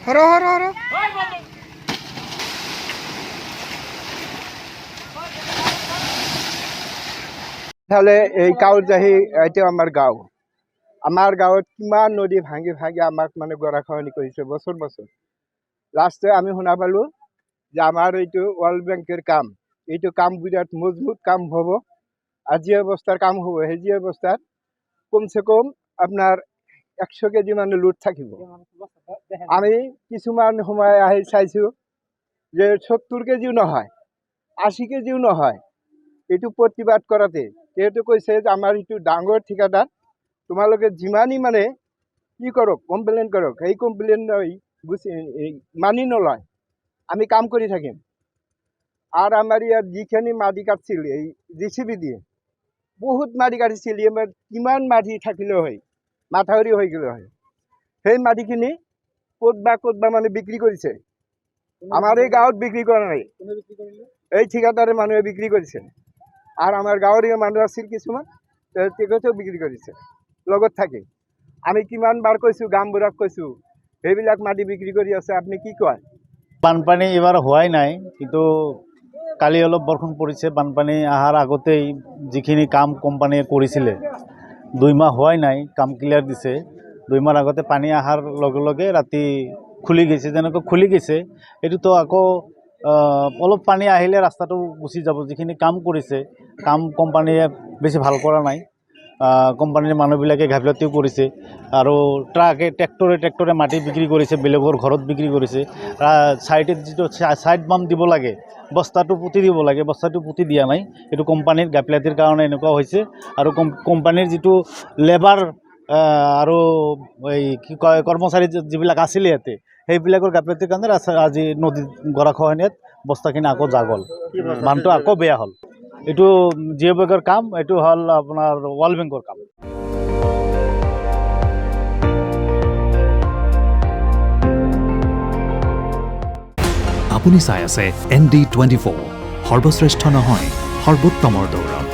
হৰ হৰ হৰ তাহলে এই কাউৰজাহি এটা আমাৰ গাঁও আমাৰ গাঁৱত কিমান নদী ভাঙি ভাঙি আমাক মানে গৰাখহনি কৰিছে বছৰ বছৰ লাষ্টে আমি শুনা পালো যে আমাৰ এইটো ৱৰ্ল্ড বেংকের কাম এইটো কাম বিরাট মজবুত কাম হব আর যে অবস্থার কাম হব সেই অবস্থার কমসে কম আপনার 100 কেজি মানে লুট থাকিব আমি কিছুমান সময় আহি চাইছো যে 70 কেজিও নহয় 80 কেজিও নহয় এইটো প্ৰতিবাদ কৰাতে যেহেতু কৈছে যে আমাৰ এইটো ডাঙৰ ঠিকাদাৰ তোমালোকে যিমানই মানে কি কৰক কমপ্লেইন কৰক এই কমপ্লেইন মানি নলয় আমি কাম কৰি থাকিম আর আমার ইয়াত যিখিনি মাটি কাটছিল এই জেচিবি দিয়ে বহুত মাটি কাটিছিল এবার কিমান মাটি থাকিলে হয় মাথাউৰি হৈ গেলে হয় সেই মাটিখিনি ক'তবা মানে বিক্ৰি কৰিছে আমাৰ এই গাঁৱত বিক্ৰি কৰা নাই এই ঠিকাদাৰে মানুহে বিক্ৰি কৰিছে আৰ আমাৰ গাঁৱৰীয়া মানুহ আছিল কিছুমান তেখেতেও বিক্ৰি কৰিছে লগত থাকি আমি কিমানবাৰ কৈছো গামবুঢ়াক কৈছো সেইবিলাক মাটি বিক্ৰি কৰি আছে আপনি কি কয় বানপানী এবাৰ হওয়াই নাই কিন্তু কালি অলপ বৰষুণ পৰিছে বানপানী আহাৰ আগতেই যিখিনি কাম কোম্পানীয়ে কৰিছিলে 2 মাহ হোৱাই নাই কাম ক্লিয়াৰ দিছে 2 মাহ আগতে পানী আহাৰ লগে লগে ৰাতি খুলি গৈছে যেনেকৈ খুলি গৈছে এইটো আকৌ অলপ পানী আহিলে ৰাস্তাটো গুচি যাব যিখিনি কাম কৰিছে কাম কোম্পানীয়ে বেছি ভাল কৰা নাই কোম্পানীৰ মানুহবিলাকে ঘাফলতিও কৰিছে আৰু ট্ৰেক্টৰে মাটি বিক্ৰী কৰিছে বেলেগৰ ঘৰত বিক্ৰী কৰিছে সাইডত যিটো সাইড বাম দিব লাগে বস্তাটো পুতি দিব লাগে বস্তাটো পুতি দিয়া নাই এইটো কোম্পানীৰ গাফলতিৰ কাৰণে এনেকুৱা হৈছে আৰু কোম্পানীৰ যিটো লেবাৰ আৰু এই কি কয় কৰ্মচাৰী যিবিলাক আছিলে ইয়াতে সেইবিলাকৰ গাফলতিৰ কাৰণে আজি নদী গৰাখহনীয়াত বস্তাখিনি আকৌ জাগল বানটো আকৌ বেয়া হ'ল এইটো জিঅ' বেংকৰ কাম এইটো হ'ল আপোনাৰ ৱৰ্ল্ড বেংকৰ কাম আপুনি চাই আছে ND24 সৰ্বশ্ৰেষ্ঠ নহয় সৰ্বোত্তমৰ দৌৰ